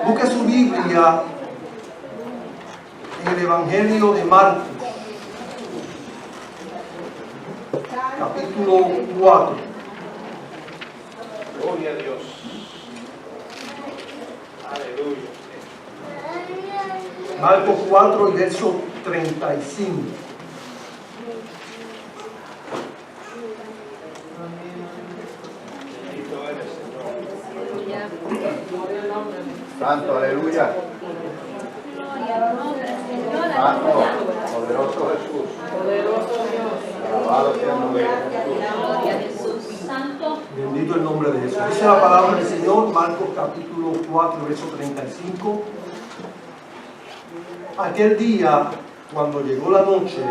Busque su Biblia en el Evangelio de Marcos, capítulo 4. Gloria a Dios. Aleluya. Marcos 4 y verso 35. Bendito eres, Señor. Santo, aleluya. Santo, poderoso Jesús. Alabado sea el nombre de Jesús. Bendito el nombre de Jesús. Dice la palabra del Señor, Marcos capítulo 4, verso 35. Aquel día, cuando llegó la noche,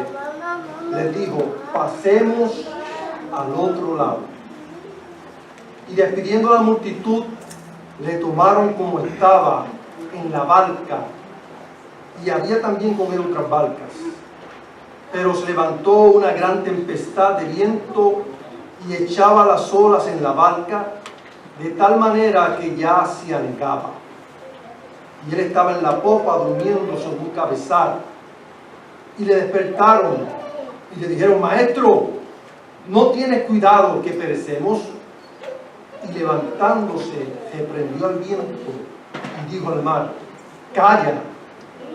les dijo: pasemos al otro lado. Y despidiendo a la multitud, le tomaron como estaba en la barca, y había también con él otras barcas. Pero se levantó una gran tempestad de viento y echaba las olas en la barca, de tal manera que ya se anegaba. Y él estaba en la popa durmiendo sobre un cabezal. Y le despertaron y le dijeron: Maestro, ¿no tienes cuidado que perecemos? Y levantándose, reprendió al viento y dijo al mar: Calla,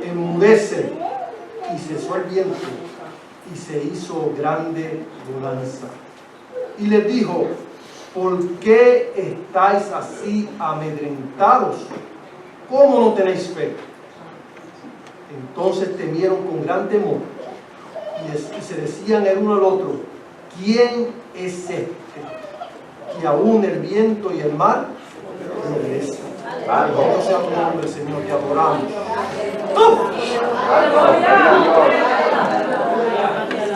enmudece. Y cesó el viento y se hizo grande bonanza. Y les dijo: ¿por qué estáis así amedrentados? ¿Cómo no tenéis fe? Entonces temieron con gran temor y se decían el uno al otro: ¿quién es este, que aún el viento y el mar lo obedecen? Bendito sea tu nombre, Señor, te adoramos.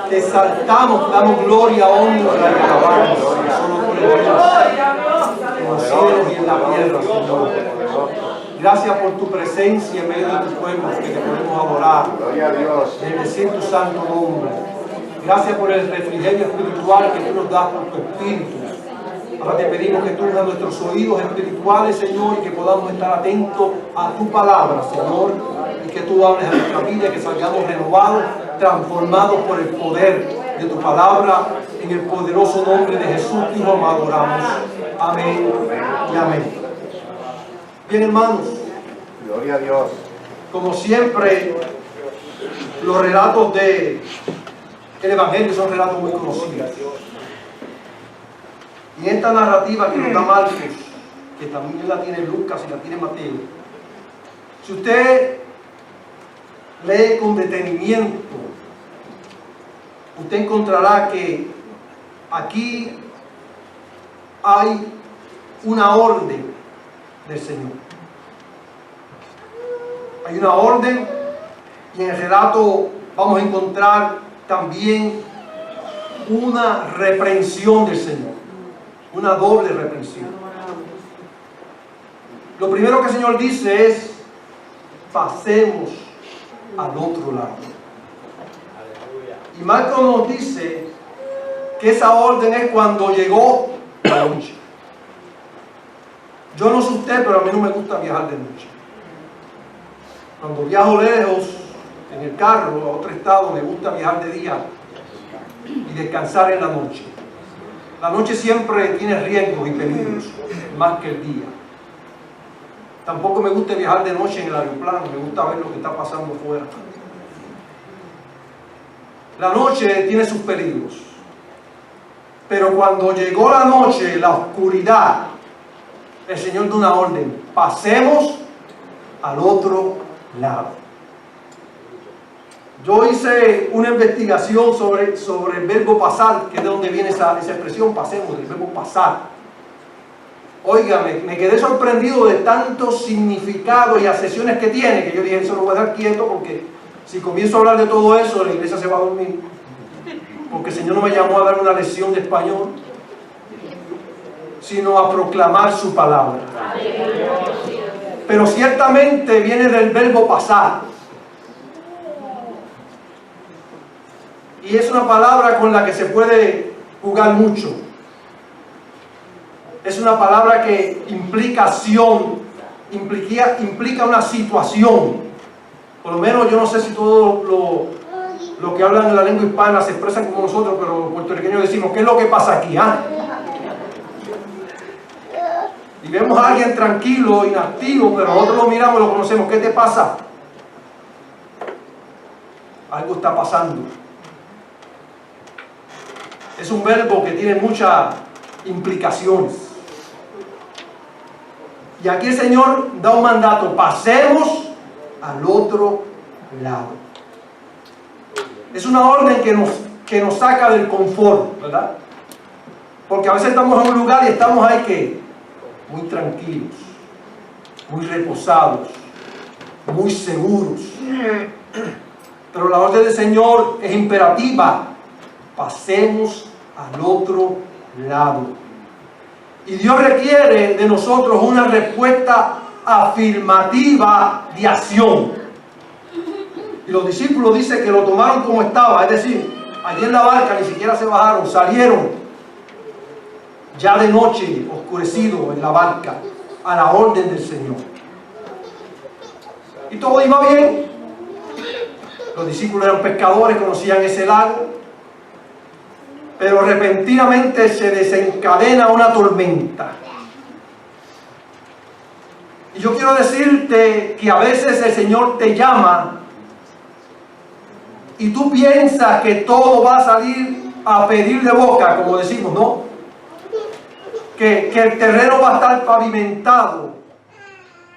Te exaltamos, damos gloria, honra y alabanza. Solo tú eres Dios, en los cielos y en la tierra, Señor. Gracias por tu presencia en medio de tu pueblo, que te podemos adorar. Gloria a Dios. Bendecir tu santo nombre. Gracias por el refrigerio espiritual que tú nos das por tu espíritu. Ahora te pedimos que tú nos nuestros oídos espirituales, Señor, y que podamos estar atentos a tu palabra, Señor, y que tú hables a nuestra vida, que salgamos renovados, transformados por el poder de tu palabra, en el poderoso nombre de Jesús, tu Hijo amado, oramos. Amén y amén. Bien, hermanos, Gloria a Dios. como siempre, los relatos del Evangelio son relatos muy conocidos. Y esta narrativa que nos da Marcos, que también la tiene Lucas y la tiene Mateo, si usted lee con detenimiento, usted encontrará que aquí hay una orden del Señor. Hay una orden, y en el relato vamos a encontrar también una reprensión del Señor. Una doble reprensión. Lo primero que el Señor dice es: pasemos al otro lado. Y Marcos nos dice que esa orden es cuando llegó la noche. Yo no sé usted, pero a mí no me gusta viajar de noche. Cuando viajo lejos, en el carro, a otro estado, me gusta viajar de día y descansar en la noche. La noche siempre tiene riesgos y peligros, más que el día. Tampoco me gusta viajar de noche en el aeroplano, me gusta ver lo que está pasando afuera. La noche tiene sus peligros. Pero cuando llegó la noche, la oscuridad, el Señor da una orden: pasemos al otro lado. Yo hice una investigación sobre el verbo pasar, que es de donde viene esa expresión, pasemos, del verbo pasar. Óigame, me quedé sorprendido de tantos significados y acepciones que tiene, que yo dije: eso lo voy a dejar quieto, porque si comienzo a hablar de todo eso, la iglesia se va a dormir. Porque el Señor no me llamó a dar una lección de español, sino a proclamar su palabra. Pero ciertamente viene del verbo pasar. Y es una palabra con la que se puede jugar mucho. Es una palabra que implica acción, implica una situación. Por lo menos yo no sé si todo lo que hablan en la lengua hispana se expresan como nosotros, pero los puertorriqueños decimos, ¿qué es lo que pasa aquí? Y vemos a alguien tranquilo, inactivo, pero nosotros lo miramos y lo conocemos. ¿Qué te pasa? Algo está pasando. Es un verbo que tiene muchas implicaciones. Y aquí el Señor da un mandato: pasemos al otro lado. Es una orden que nos saca del confort, ¿verdad? Porque a veces estamos en un lugar y estamos ahí que muy tranquilos, muy reposados, muy seguros. Pero la orden del Señor es imperativa: pasemos al otro lado. Y Dios requiere de nosotros una respuesta afirmativa de acción. Y los discípulos dicen que lo tomaron como estaba, es decir, allí en la barca ni siquiera se bajaron, salieron ya de noche, oscurecido en la barca, a la orden del Señor. Y todo iba bien. Los discípulos eran pescadores, conocían ese lago. Pero repentinamente se desencadena una tormenta. Y yo quiero decirte que a veces el Señor te llama y tú piensas que todo va a salir a pedir de boca, como decimos, ¿no? Que el terreno va a estar pavimentado,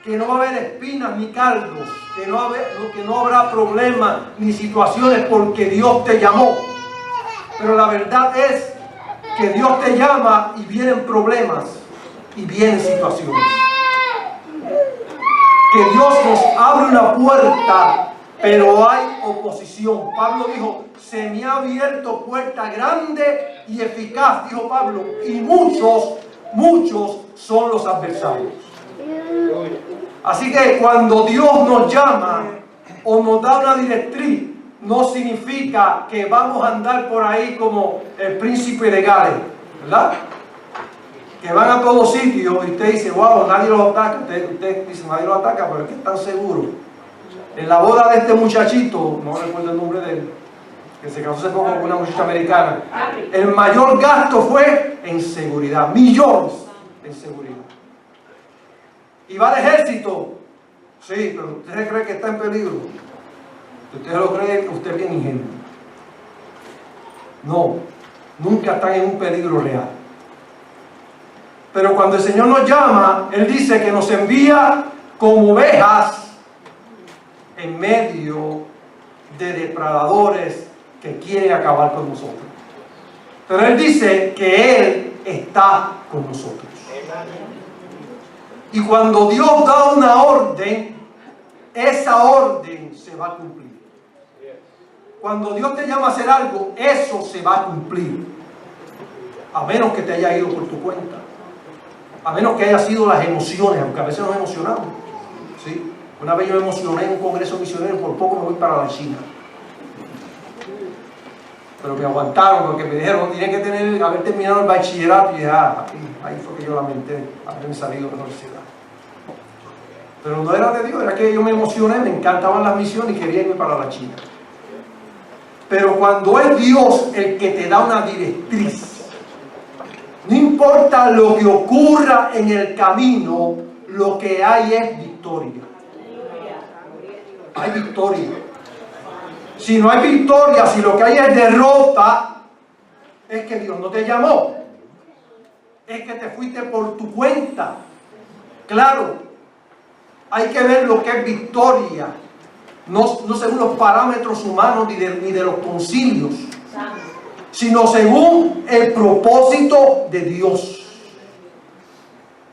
que no va a haber espinas ni cardos, que no habrá problemas ni situaciones porque Dios te llamó. Pero la verdad es que Dios te llama y vienen problemas y vienen situaciones. Que Dios nos abre una puerta, pero hay oposición. Pablo dijo, se me ha abierto puerta grande y eficaz, dijo Pablo, y muchos son los adversarios. Así que cuando Dios nos llama o nos da una directriz, no significa que vamos a andar por ahí como el príncipe de Gales, ¿verdad? Que van a todos sitios y usted dice, wow, nadie los ataca. Usted dice, nadie los ataca, pero es que están seguros. En la boda de este muchachito, no recuerdo el nombre de él, que se casó hace poco con una muchacha americana, el mayor gasto fue en seguridad, millones en seguridad. Y va al ejército, sí, pero usted cree que está en peligro. Usted lo cree, usted es bien ingenuo. No, nunca están en un peligro real. Pero cuando el Señor nos llama, Él dice que nos envía como ovejas en medio de depredadores que quieren acabar con nosotros. Pero Él dice que Él está con nosotros. Y cuando Dios da una orden, esa orden se va a cumplir. Cuando Dios te llama a hacer algo, eso se va a cumplir. A menos que te haya ido por tu cuenta. A menos que haya sido las emociones, aunque a veces nos emocionamos. ¿Sí? Una vez yo me emocioné en un congreso misionero, por poco me voy para la China. Pero me aguantaron porque me dijeron, tiene que haber terminado el bachillerato. Y ahí fue que yo lamenté haberme salido de la universidad. Pero no era de Dios, era que yo me emocioné, me encantaban las misiones y quería irme para la China. Pero cuando es Dios el que te da una directriz, no importa lo que ocurra en el camino, lo que hay es victoria. Hay victoria. Si no hay victoria, si lo que hay es derrota, es que Dios no te llamó. Es que te fuiste por tu cuenta. Claro, hay que ver lo que es victoria. No según los parámetros humanos ni de los concilios, sino según el propósito de Dios.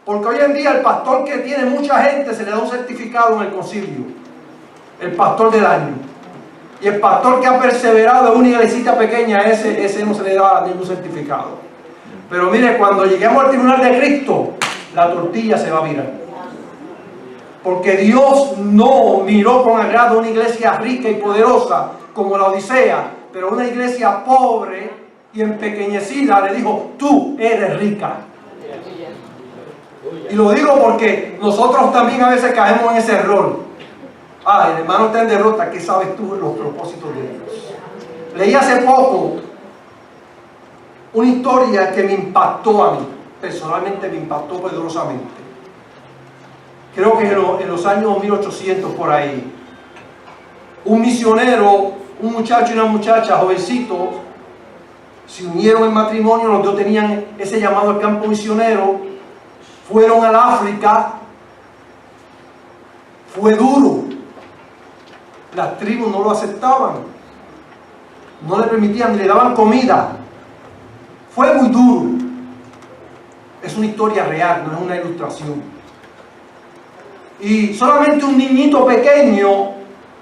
Porque hoy en día el pastor que tiene mucha gente se le da un certificado en el concilio, el pastor del año. Y el pastor que ha perseverado en una iglesita pequeña, ese no se le da ningún certificado. Pero mire, cuando lleguemos al tribunal de Cristo, la tortilla se va a virar. Porque Dios no miró con agrado una iglesia rica y poderosa como la Odisea, pero una iglesia pobre y empequeñecida le dijo, tú eres rica. Y lo digo porque nosotros también a veces caemos en ese error. Ah, el hermano está en derrota. ¿Qué sabes tú de los propósitos de Dios? Leí hace poco una historia que me impactó a mí. Personalmente me impactó poderosamente. Creo que en los años 1800 por ahí. Un misionero, un muchacho y una muchacha, jovencitos, se unieron en matrimonio. Los dos tenían ese llamado al campo misionero. Fueron al África. Fue duro. Las tribus no lo aceptaban. No le permitían ni le daban comida. Fue muy duro. Es una historia real, no es una ilustración. Y solamente un niñito pequeño,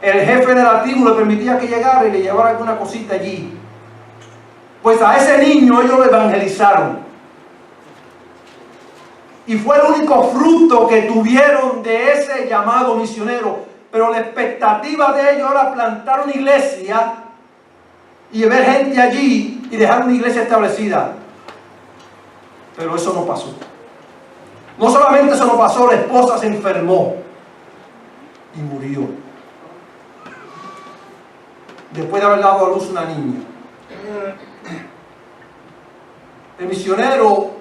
el jefe de la tribu le permitía que llegara y le llevara alguna cosita allí. Pues a ese niño ellos lo evangelizaron. Y fue el único fruto que tuvieron de ese llamado misionero. Pero la expectativa de ellos era plantar una iglesia y ver gente allí y dejar una iglesia establecida. Pero eso no pasó. No solamente eso no pasó, la esposa se enfermó y murió. Después de haber dado a luz una niña. El misionero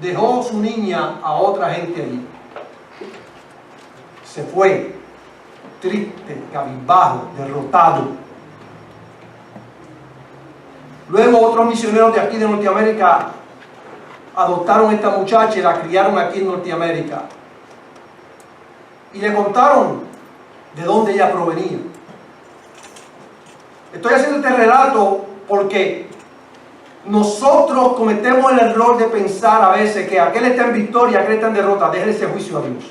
dejó su niña a otra gente allí. Se fue, triste, cabizbajo, derrotado. Luego otros misioneros de aquí de Norteamérica adoptaron a esta muchacha y la criaron aquí en Norteamérica. Y le contaron de dónde ella provenía. Estoy haciendo este relato porque nosotros cometemos el error de pensar a veces que aquel está en victoria, aquel está en derrota. Déjale ese juicio a Dios.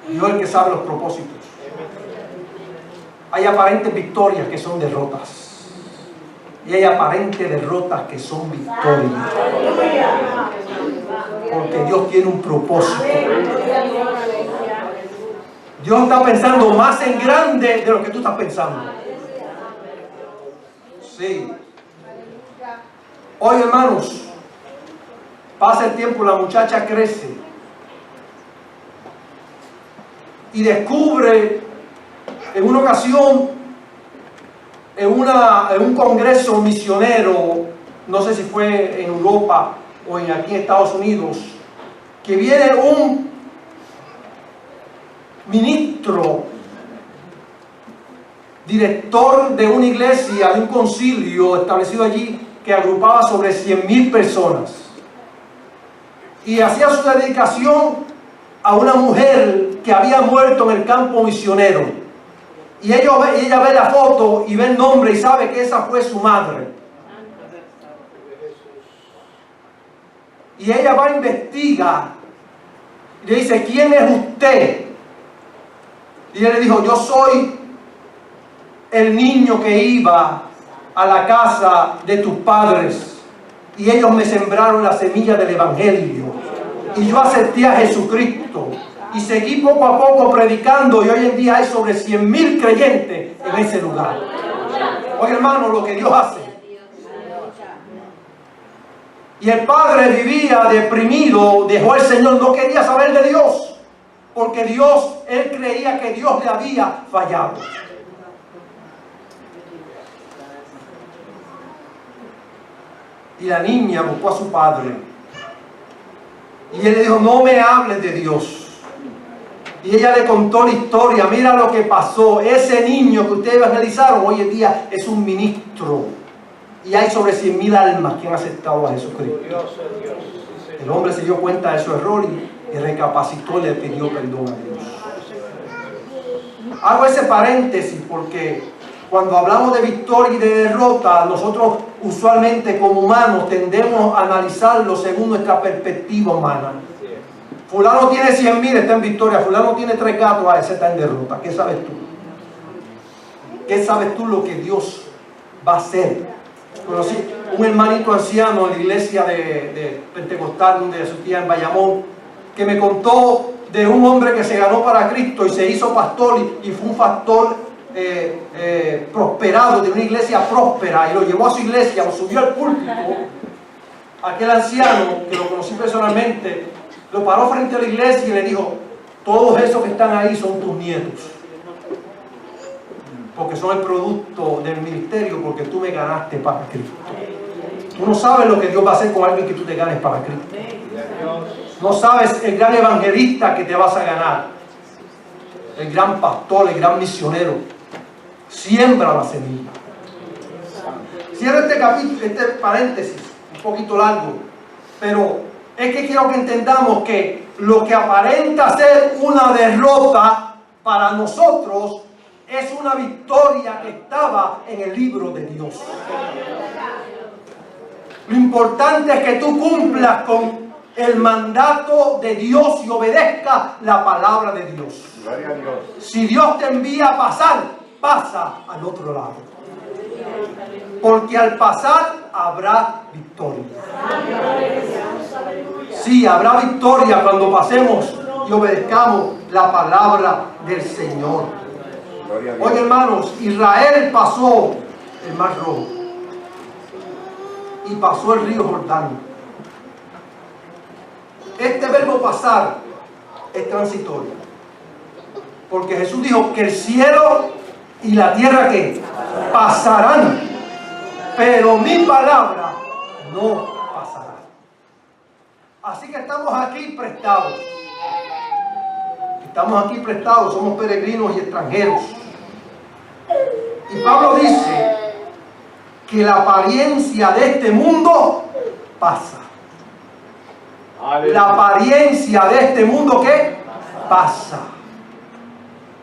Dios es el que sabe los propósitos. Hay aparentes victorias que son derrotas. Y hay aparentes derrotas que son victorias. Porque Dios tiene un propósito. Dios está pensando más en grande de lo que tú estás pensando. Sí. Hoy, hermanos, pasa el tiempo, la muchacha crece y descubre en una ocasión, en un congreso misionero, no sé si fue en Europa o aquí en Estados Unidos, que viene un ministro, director de una iglesia, de un concilio establecido allí, que agrupaba sobre 100,000 personas. Y hacía su dedicación a una mujer que había muerto en el campo misionero. Y ella ve la foto y ve el nombre y sabe que esa fue su madre. Y ella va a investigar. Y le dice, ¿quién es usted? Y él le dijo, yo soy el niño que iba a la casa de tus padres. Y ellos me sembraron la semilla del Evangelio. Y yo acepté a Jesucristo. Y seguí poco a poco predicando y hoy en día hay sobre 100,000 creyentes en ese lugar. Oye, hermano, lo que Dios hace. Y el padre vivía deprimido, dejó al Señor, no quería saber de Dios. Porque él creía que Dios le había fallado. Y la niña buscó a su padre. Y él le dijo, no me hables de Dios. Y ella le contó la historia. Mira lo que pasó. Ese niño que ustedes evangelizaron hoy en día es un ministro. Y hay sobre 100,000 almas que han aceptado a Jesucristo. El hombre se dio cuenta de su error y recapacitó y le pidió perdón a Dios. Hago ese paréntesis porque cuando hablamos de victoria y de derrota, nosotros usualmente como humanos tendemos a analizarlo según nuestra perspectiva humana. Fulano tiene 100,000, está en victoria. Fulano tiene 3 gatos, ese está en derrota. ¿Qué sabes tú? ¿Qué sabes tú lo que Dios va a hacer? Conocí un hermanito anciano en la iglesia de Pentecostal donde asistía en Bayamón, que me contó de un hombre que se ganó para Cristo y se hizo pastor y fue un pastor prosperado, de una iglesia próspera, y lo llevó a su iglesia, lo subió al púlpito aquel anciano, que lo conocí personalmente, lo paró frente a la iglesia y le dijo: todos esos que están ahí son tus nietos, porque son el producto del ministerio, porque tú me ganaste para Cristo. Tú no sabes lo que Dios va a hacer con alguien que tú te ganes para Cristo. No sabes el gran evangelista que te vas a ganar, el gran pastor, el gran misionero. Siembra la semilla. Cierro este capítulo, este paréntesis, un poquito largo, pero es que quiero que entendamos que lo que aparenta ser una derrota para nosotros es una victoria que estaba en el libro de Dios. Lo importante es que tú cumplas con el mandato de Dios y obedezca la palabra de Dios. Gloria a Dios. Si Dios te envía a pasar, pasa al otro lado. Porque al pasar habrá victoria. Sí, habrá victoria cuando pasemos y obedezcamos la palabra del Señor. Gloria a Dios. Oye, hermanos, Israel pasó el Mar Rojo y pasó el río Jordán. Este verbo pasar es transitorio, porque Jesús dijo que el cielo y la tierra ¿qué? Pasarán, pero mi palabra no pasará. Así que estamos aquí prestados. Estamos aquí prestados, somos peregrinos y extranjeros. Y Pablo dice que la apariencia de este mundo pasa. La apariencia de este mundo ¿qué? Pasa.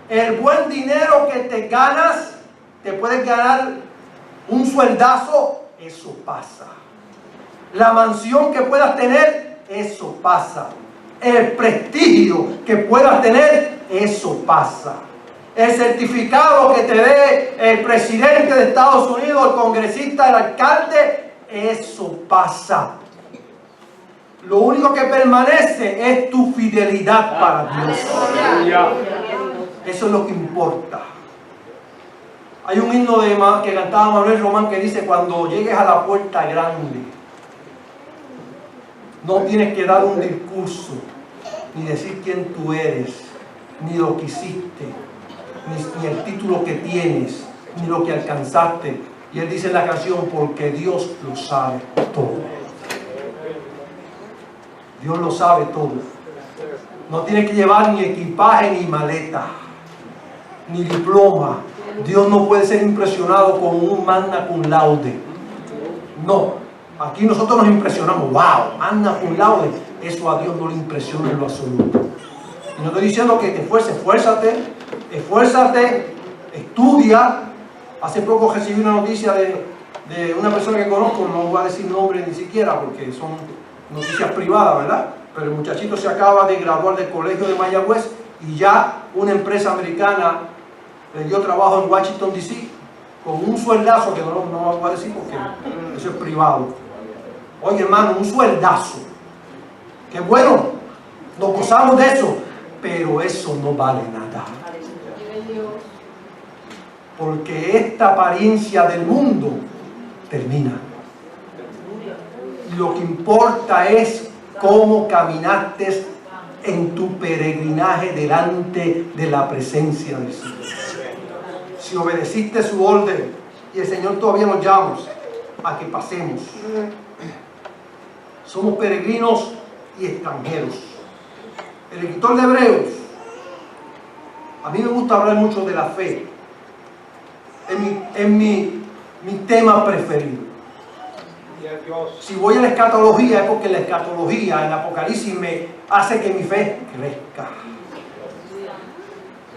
El buen dinero que te ganas, te puedes ganar un sueldazo, eso pasa. La mansión que puedas tener, eso pasa. El prestigio que puedas tener, eso pasa. El certificado que te dé el presidente de Estados Unidos, el congresista, el alcalde, eso pasa. Lo único que permanece es tu fidelidad para Dios. Eso es lo que importa. Hay un himno que cantaba Manuel Román que dice: cuando llegues a la puerta grande, no tienes que dar un discurso, ni decir quién tú eres, ni lo que hiciste, ni el título que tienes, ni lo que alcanzaste. Y él dice en la canción: porque Dios lo sabe todo. Dios lo sabe todo. No tienes que llevar ni equipaje, ni maleta, ni diploma. Dios no puede ser impresionado con un magna cum laude. No. Aquí nosotros nos impresionamos. ¡Wow! Magna cum laude. Eso a Dios no le impresiona en lo absoluto. Y no estoy diciendo que te esfuerces. Esfuérzate, estudia. Hace poco recibí una noticia de una persona que conozco, no voy a decir nombre ni siquiera porque son noticias privadas, ¿verdad? Pero el muchachito se acaba de graduar del colegio de Mayagüez y ya una empresa americana le dio trabajo en Washington, D.C. con un sueldazo que no voy a decir porque eso es privado. Oye, hermano, un sueldazo. Qué bueno, nos gozamos de eso, pero eso no vale nada. Porque esta apariencia del mundo termina. Lo que importa es cómo caminaste en tu peregrinaje delante de la presencia del Señor. Si obedeciste su orden, y el Señor todavía nos llama a que pasemos. Somos peregrinos y extranjeros. El escritor de Hebreos, a mí me gusta hablar mucho de la fe. Es mi tema preferido. Si voy a la escatología es porque la escatología, el Apocalipsis, me hace que mi fe crezca.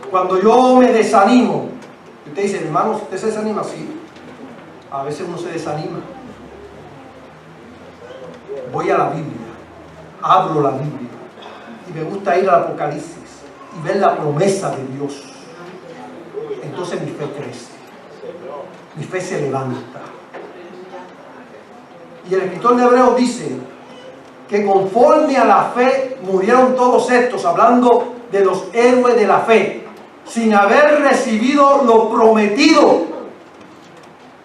Cuando yo me desanimo, usted dice: hermano, ¿usted se desanima? Sí, a veces uno se desanima. Voy a la Biblia, abro la Biblia y me gusta ir al Apocalipsis y ver la promesa de Dios. Entonces mi fe crece, mi fe se levanta. Y el escritor de Hebreos dice que conforme a la fe murieron todos estos, hablando de los héroes de la fe, sin haber recibido lo prometido.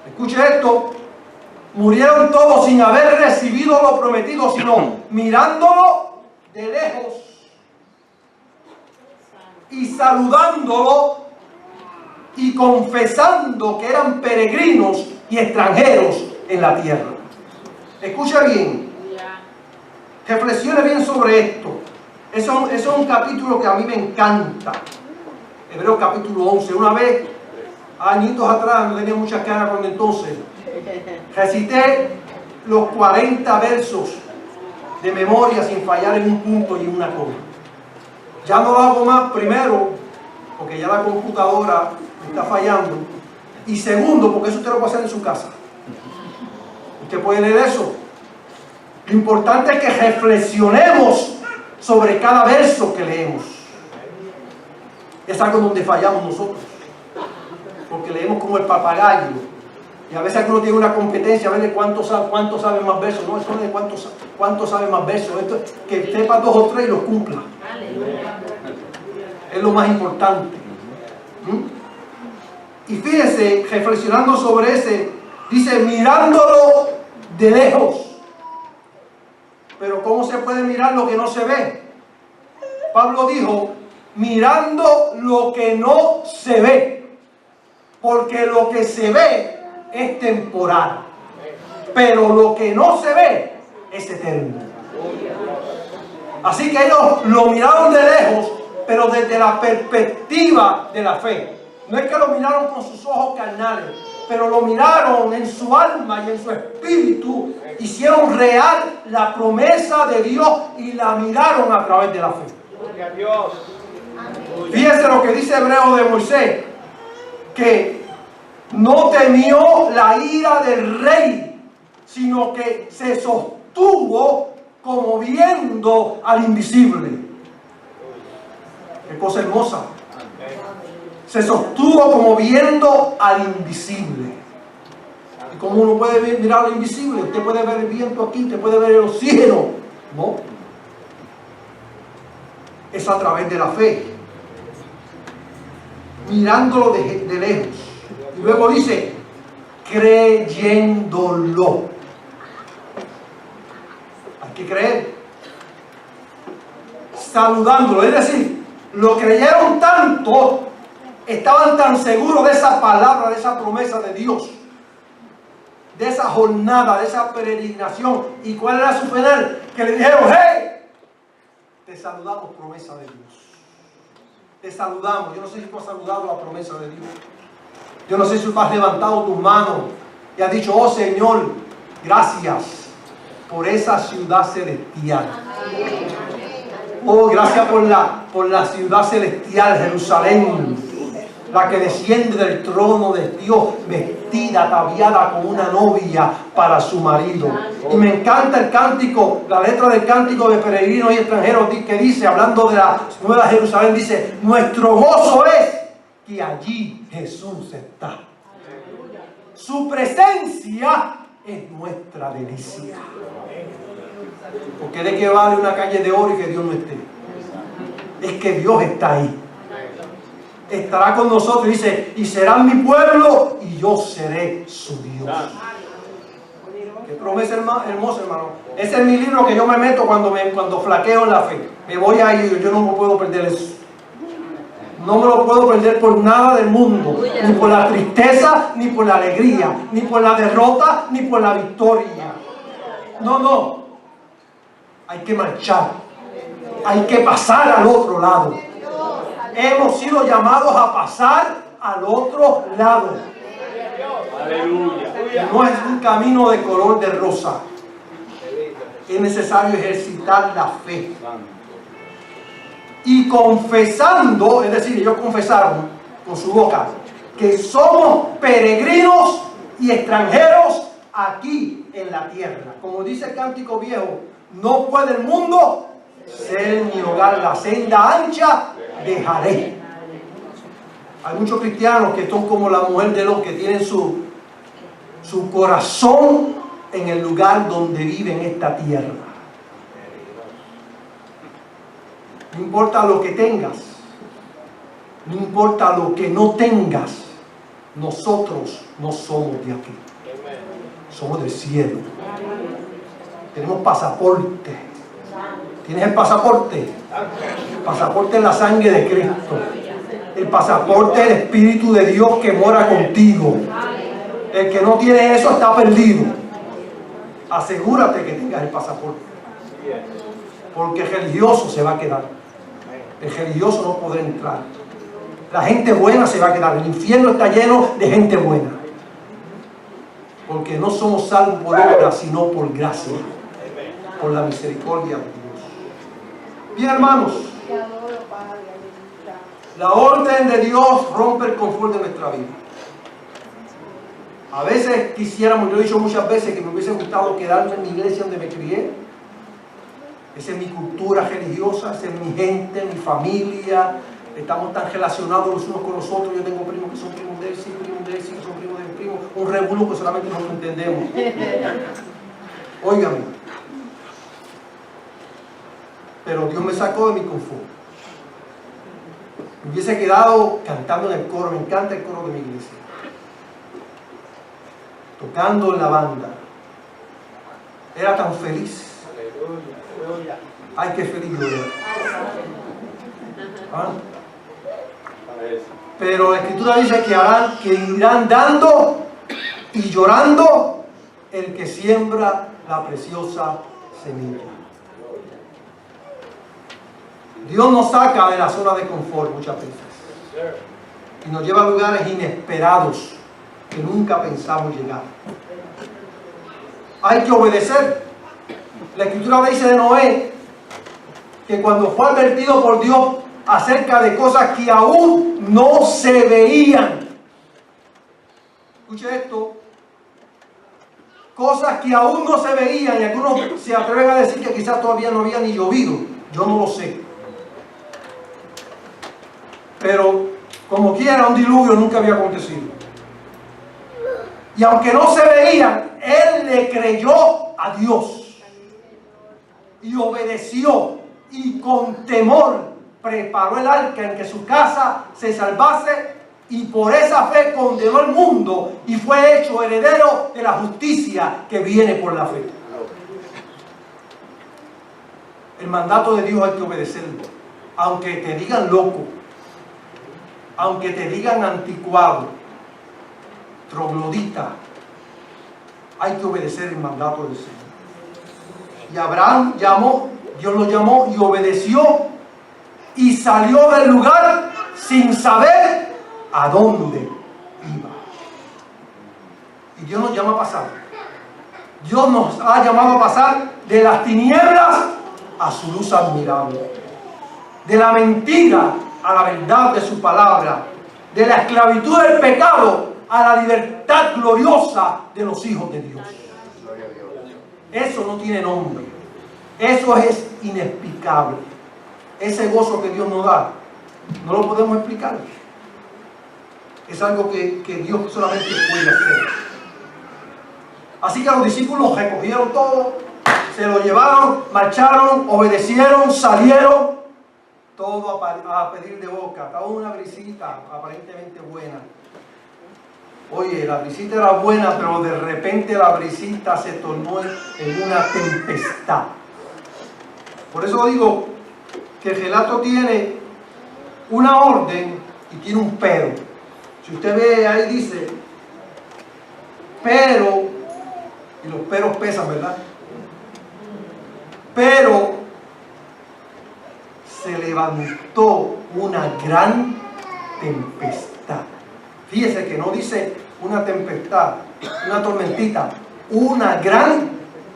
Escuche esto: Murieron todos sin haber recibido lo prometido, sino mirándolo de lejos y saludándolo y confesando que eran peregrinos y extranjeros en la tierra. Escucha bien, reflexione bien sobre esto. Eso es un capítulo que a mí me encanta. Hebreos capítulo 11. Una vez, añitos atrás, no tenía muchas ganas cuando entonces, recité los 40 versos de memoria sin fallar en un punto y en una coma. Ya no lo hago más, primero, porque ya la computadora me está fallando, y segundo, porque eso usted lo puede hacer en su casa. Usted puede leer eso. Lo importante es que reflexionemos sobre cada verso que leemos. Es algo donde fallamos nosotros, porque leemos como el papagayo, y a veces uno tiene una competencia a ver de cuánto sabe más versos. No, eso no es de cuánto sabe más versos, esto es que sepa 2 o 3 y los cumpla. Es lo más importante. Y fíjese, reflexionando sobre ese, dice mirándolo de lejos. Pero ¿cómo se puede mirar lo que no se ve? Pablo dijo, mirando lo que no se ve, porque lo que se ve es temporal, pero lo que no se ve es eterno. Así que ellos lo miraron de lejos, pero desde la perspectiva de la fe. No es que lo miraron con sus ojos carnales, pero lo miraron en su alma y en su espíritu, hicieron real la promesa de Dios y la miraron a través de la fe. Fíjense lo que dice Hebreo de Moisés, que no temió la ira del rey, sino que se sostuvo como viendo al invisible. Qué cosa hermosa. Se sostuvo como viendo al invisible. ¿Y cómo uno puede mirar lo invisible? Usted puede ver el viento aquí, usted puede ver el oxígeno. No. Es a través de la fe. Mirándolo de lejos. Y luego dice, creyéndolo. Hay que creer. Saludándolo. Es decir, lo creyeron tanto, estaban tan seguros de esa palabra, de esa promesa de Dios, de esa jornada, de esa peregrinación. ¿Y cuál era su final? Que le dijeron, hey, te saludamos, promesa de Dios. Te saludamos. Yo no sé si tú has saludado la promesa de Dios. Yo no sé si tú has levantado tus manos y has dicho, oh Señor, gracias por esa ciudad celestial. Oh, gracias por la ciudad celestial, Jerusalén, la que desciende del trono de Dios, vestida, ataviada como una novia para su marido. Y me encanta el cántico, la letra del cántico de peregrinos y extranjeros que dice, hablando de la nueva Jerusalén, dice, nuestro gozo es que allí Jesús está. Su presencia es nuestra delicia. Porque de qué vale una calle de oro y que Dios no esté. Es que Dios está ahí. Estará con nosotros, dice, y serán mi pueblo y yo seré su Dios. Qué promesa hermosa, hermano. Ese es mi libro que yo me meto cuando flaqueo en la fe. Me voy a ir, yo no me puedo perder eso. No me lo puedo perder por nada del mundo, ni por la tristeza, ni por la alegría, ni por la derrota, ni por la victoria. No, no. Hay que marchar. Hay que pasar al otro lado. Hemos sido llamados a pasar al otro lado. Aleluya. No es un camino de color de rosa. Es necesario ejercitar la fe. Y confesando, es decir, ellos confesaron con su boca que somos peregrinos y extranjeros aquí en la tierra. Como dice el cántico viejo, no puede el mundo ser mi hogar, la senda ancha dejaré. Hay muchos cristianos que son como la mujer de Lot, que tienen su corazón en el lugar donde vive en esta tierra. No importa lo que tengas, no importa lo que no tengas, nosotros no somos de aquí. somos del cielo. Tenemos pasaporte. ¿Tienes el pasaporte? El pasaporte es la sangre de Cristo. El pasaporte es el Espíritu de Dios que mora contigo. El que no tiene eso está perdido. Asegúrate que tengas el pasaporte. Porque el religioso se va a quedar. El religioso no podrá entrar. La gente buena se va a quedar. El infierno está lleno de gente buena. Porque no somos salvos por obra, sino por gracia. Por la misericordia de Dios. Bien, hermanos. La orden de Dios rompe el confort de nuestra vida. A veces quisiéramos, yo he dicho muchas veces que me hubiese gustado quedarme en mi iglesia donde me crié. Esa es mi cultura religiosa, esa es mi gente, mi familia. Estamos tan relacionados los unos con los otros. Yo tengo primos que son primos de él, sí, primos de él, sí, que son primos de mi primo. Un revuelo que solamente no lo entendemos. Óigame. Pero Dios me sacó de mi confort. Me hubiese quedado cantando en el coro. Me encanta el coro de mi iglesia. Tocando en la banda. Era tan feliz. Ay, qué feliz yo era. ¿Ah? Pero la Escritura dice que irán dando y llorando el que siembra la preciosa semilla. Dios nos saca de la zona de confort muchas veces y nos lleva a lugares inesperados que nunca pensamos llegar. Hay que obedecer. La Escritura dice de Noé que cuando fue advertido por Dios acerca de cosas que aún no se veían. Escuche esto. Cosas que aún no se veían, y algunos se atreven a decir que quizás todavía no había ni llovido. Yo no lo sé. Pero como quiera, un diluvio nunca había acontecido. Y aunque no se veían, él le creyó a Dios. Y obedeció. Y con temor preparó el arca en que su casa se salvase. Y por esa fe condenó al mundo. Y fue hecho heredero de la justicia que viene por la fe. El mandato de Dios hay que obedecerlo. Aunque te digan loco. Aunque te digan anticuado, troglodita, hay que obedecer el mandato del Señor. Y Abraham Dios lo llamó y obedeció y salió del lugar sin saber a dónde iba. Y Dios nos llama a pasar. Dios nos ha llamado a pasar de las tinieblas a su luz admirable. De la mentira a la verdad de su palabra, de la esclavitud del pecado a la libertad gloriosa de los hijos de Dios. Eso no tiene nombre. Eso es inexplicable. Ese gozo que Dios nos da, no lo podemos explicar. Es algo que Dios solamente puede hacer. Así que los discípulos recogieron todo, se lo llevaron, marcharon, obedecieron, salieron. Todo a pedir de boca. Estaba una brisita aparentemente buena. Oye, la brisita era buena, pero de repente la brisita se tornó en una tempestad. Por eso digo que el relato tiene una orden y tiene un pero. Si usted ve ahí dice, pero, y los peros pesan, ¿verdad? Pero se levantó una gran tempestad. Fíjese que no dice una tempestad, una tormentita, una gran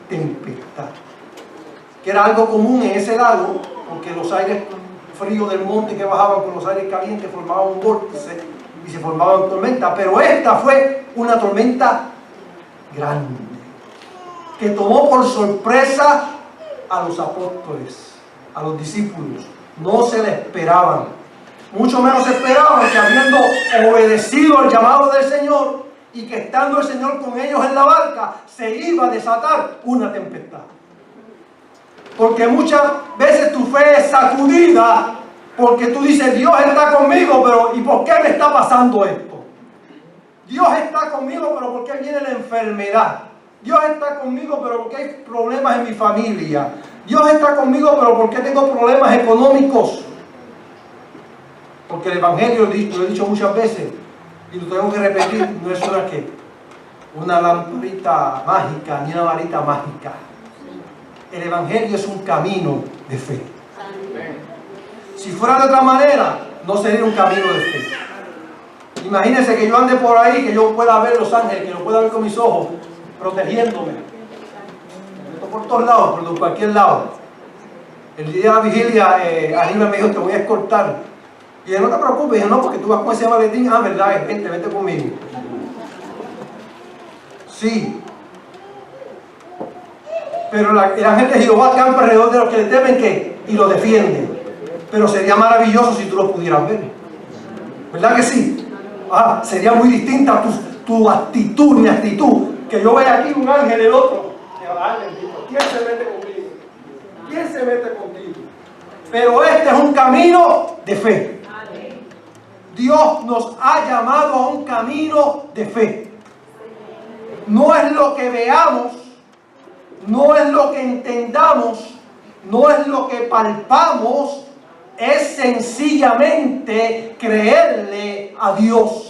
tempestad. Que era algo común en ese lago, porque los aires fríos del monte que bajaban con los aires calientes formaban un vórtice y se formaban tormentas. Pero esta fue una tormenta grande, que tomó por sorpresa a los apóstoles, a los discípulos. No se le esperaban. Mucho menos esperaban que habiendo obedecido el llamado del Señor y que estando el Señor con ellos en la barca, se iba a desatar una tempestad. Porque muchas veces tu fe es sacudida porque tú dices, Dios está conmigo, pero ¿y por qué me está pasando esto? Dios está conmigo, pero ¿por qué viene la enfermedad? Dios está conmigo, pero porque hay problemas en mi familia. Dios está conmigo, pero porque tengo problemas económicos. Porque el Evangelio, lo he dicho muchas veces, y lo tengo que repetir, no es una lamparita mágica, ni una varita mágica. El Evangelio es un camino de fe. Si fuera de otra manera, no sería un camino de fe. Imagínense que yo ande por ahí, que yo pueda ver los ángeles, que lo pueda ver con mis ojos, protegiéndome. Por todos lados, por cualquier lado. El día de la vigilia, Aníbal me dijo, te voy a escoltar. Y yo, no te preocupes, yo no, porque tú vas con ese maletín. Ah, verdad, vente conmigo. Sí. Pero el ángel de Jehová campa alrededor de los que le temen, ¿qué? Y lo defiende. Pero sería maravilloso si tú lo pudieras ver. ¿Verdad que sí? Ah, sería muy distinta tu actitud, mi actitud. Que yo vea aquí un ángel, el otro. ¿Quién se mete conmigo? ¿Quién se mete contigo? Pero este es un camino de fe. Dios nos ha llamado a un camino de fe. No es lo que veamos, no es lo que entendamos, no es lo que palpamos, es sencillamente creerle a Dios.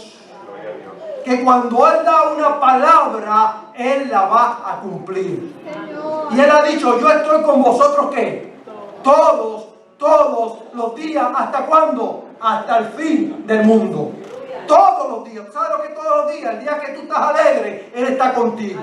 Que cuando Él da una palabra, Él la va a cumplir. Y Él ha dicho, yo estoy con vosotros, ¿qué? Todos los días. ¿Hasta cuándo? Hasta el fin del mundo. Todos los días. ¿Sabes lo que todos los días? El día que tú estás alegre, Él está contigo.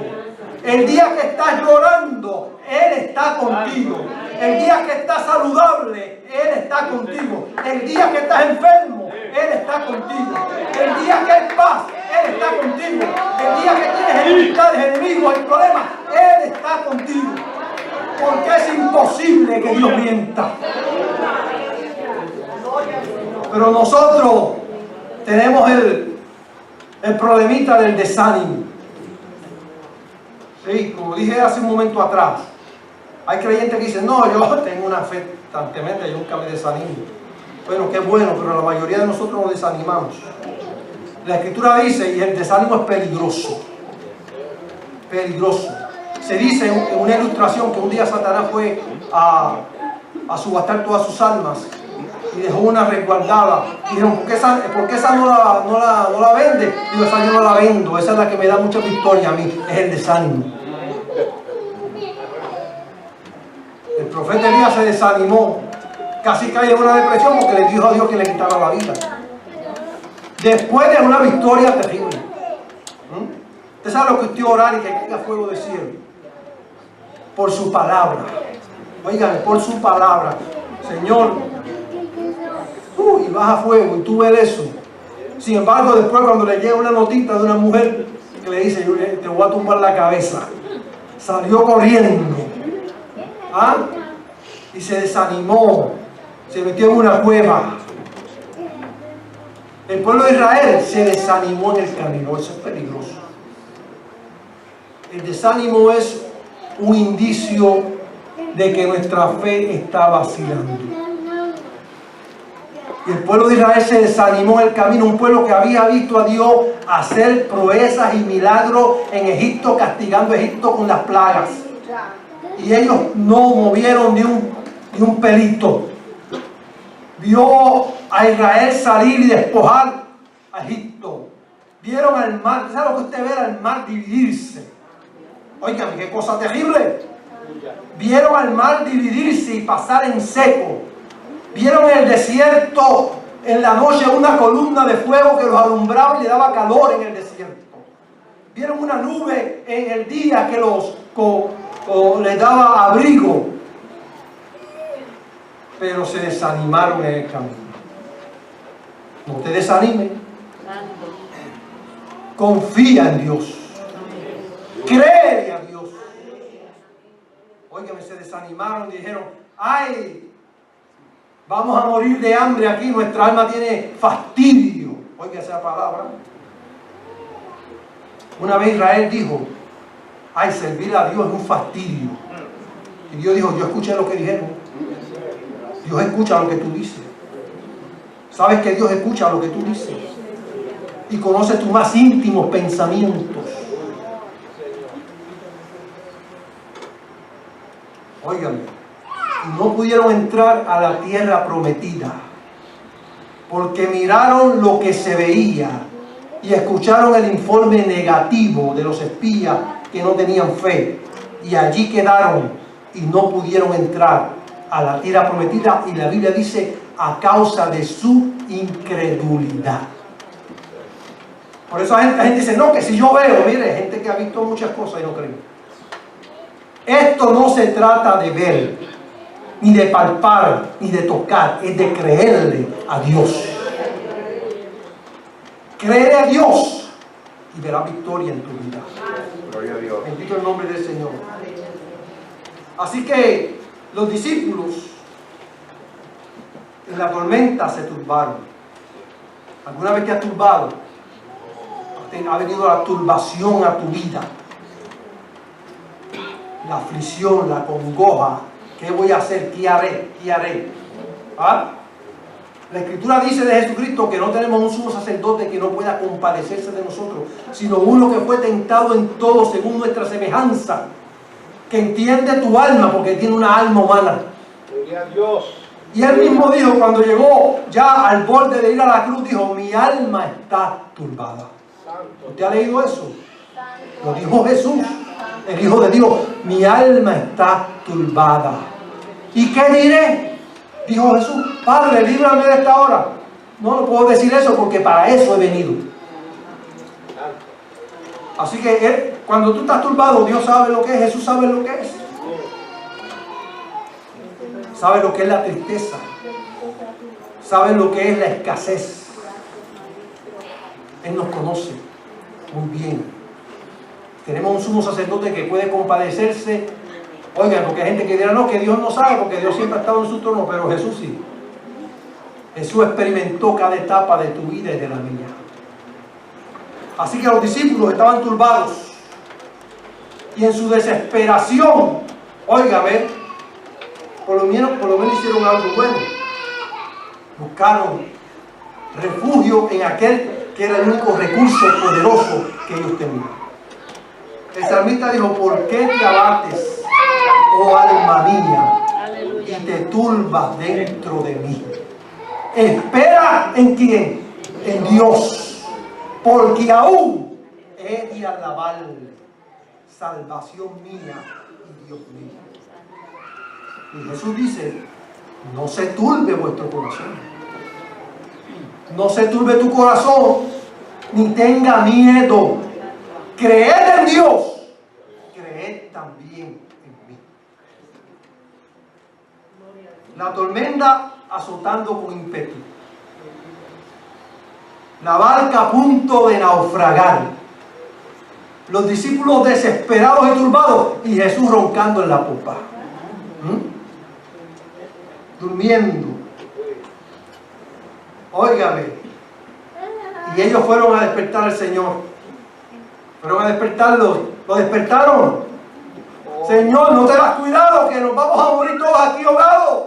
El día que estás llorando, Él está contigo. El día que estás saludable, Él está contigo. El día que estás enfermo, Él está contigo. El día que hay paz, Él está contigo. El día que tienes enemistades, enemigos y problemas, Él está contigo. Porque es imposible que Dios mienta. Pero nosotros tenemos el problemita del desánimo. Sí, como dije hace un momento atrás, hay creyentes que dicen, no, yo tengo una fe tan tremenda, yo nunca me desanimo. Bueno, qué bueno, pero la mayoría de nosotros nos desanimamos. La Escritura dice, y el desánimo es peligroso. Peligroso. Se dice en una ilustración que un día Satanás fue a subastar todas sus almas y dejó una resguardada. Y dijeron, ¿por qué esa no la vende? Digo, esa yo no la vendo, esa es la que me da mucha victoria a mí, es el desánimo. El profeta Elías se desanimó, casi cae en una depresión porque le dijo a Dios que le quitara la vida. Después de una victoria terrible. Usted sabe lo que usted orar y que caiga fuego del cielo. Por su palabra. Oigan, por su palabra. Señor, y baja fuego y tú ves eso. Sin embargo, después cuando le llega una notita de una mujer que le dice, te voy a tumbar la cabeza, salió corriendo. Y se desanimó, se metió en una cueva. El pueblo de Israel se desanimó en el camino. Eso es peligroso. El desánimo es un indicio de que nuestra fe está vacilando. Y el pueblo de Israel se desanimó en el camino, un pueblo que había visto a Dios hacer proezas y milagros en Egipto, castigando a Egipto con las plagas. Y ellos no movieron ni un pelito. Vio a Israel salir y despojar a Egipto. Vieron al mar, ¿sabe lo que usted ve? Al mar dividirse. Oigan, qué cosa terrible. Vieron al mar dividirse y pasar en seco. Vieron en el desierto en la noche una columna de fuego que los alumbraba y le daba calor en el desierto. Vieron una nube en el día que les daba abrigo. Pero se desanimaron en el camino. No te desanimes. Confía en Dios. Cree a Dios. Óigame, se desanimaron y dijeron, ay, vamos a morir de hambre aquí, nuestra alma tiene fastidio. Oiga esa palabra. Una vez Israel dijo, ay, servir a Dios es un fastidio. Y Dios dijo, yo escuché lo que dijeron. Dios escucha lo que tú dices. Sabes que Dios escucha lo que tú dices. Y conoce tus más íntimos pensamientos. Óigame, y no pudieron entrar a la tierra prometida, porque miraron lo que se veía y escucharon el informe negativo de los espías que no tenían fe, y allí quedaron y no pudieron entrar a la tierra prometida, y la Biblia dice a causa de su incredulidad. Por eso la gente dice, no, que si yo veo, mire, gente que ha visto muchas cosas y no cree. Esto no se trata de ver, ni de palpar, ni de tocar, es de creerle a Dios. Créele a Dios y verás victoria en tu vida. Gloria a Dios. Bendito el nombre del Señor. Así que los discípulos en la tormenta se turbaron. ¿Alguna vez te has turbado? Ha venido la turbación a tu vida, la aflicción, la congoja. ¿Qué voy a hacer? ¿Qué haré? ¿Qué haré? ¿Ah? La Escritura dice de Jesucristo que no tenemos un sumo sacerdote que no pueda compadecerse de nosotros, sino uno que fue tentado en todo según nuestra semejanza, que entiende tu alma, porque tiene una alma humana. Gloria a Dios. Y él mismo dijo, cuando llegó ya al borde de ir a la cruz, dijo, mi alma está turbada. ¿Usted ha leído eso? Lo dijo Jesús, el Hijo de Dios. Mi alma está turbada. ¿Y qué diré? Dijo Jesús, Padre, líbrame de esta hora. No puedo decir eso porque para eso he venido. Así que cuando tú estás turbado, Dios sabe lo que es, Jesús sabe lo que es. Sabe lo que es la tristeza. Sabe lo que es la escasez. Él nos conoce muy bien. Tenemos un sumo sacerdote que puede compadecerse. Oigan, porque hay gente que dirá, no, que Dios no sabe, porque Dios siempre ha estado en su trono, pero Jesús sí. Jesús experimentó cada etapa de tu vida y de la mía. Así que los discípulos estaban turbados. Y en su desesperación, óigame, por lo menos hicieron algo bueno. Buscaron refugio en aquel que era el único recurso poderoso que ellos tenían. El salmista dijo, ¿por qué te abates, oh alma mía, y te turbas dentro de mí? Espera en quién, en Dios, porque aún he de alabarle, salvación mía y Dios mío. Y Jesús dice, no se turbe vuestro corazón. No se turbe tu corazón, ni tenga miedo. Creed en Dios, creed también en mí. La tormenta azotando con ímpetu. La barca a punto de naufragar. Los discípulos desesperados y turbados y Jesús roncando en la popa. Durmiendo. Óigame. Y ellos fueron a despertar al Señor. Fueron a despertarlo. ¿Lo despertaron? Señor, no te das cuidado que nos vamos a morir todos aquí ahogados.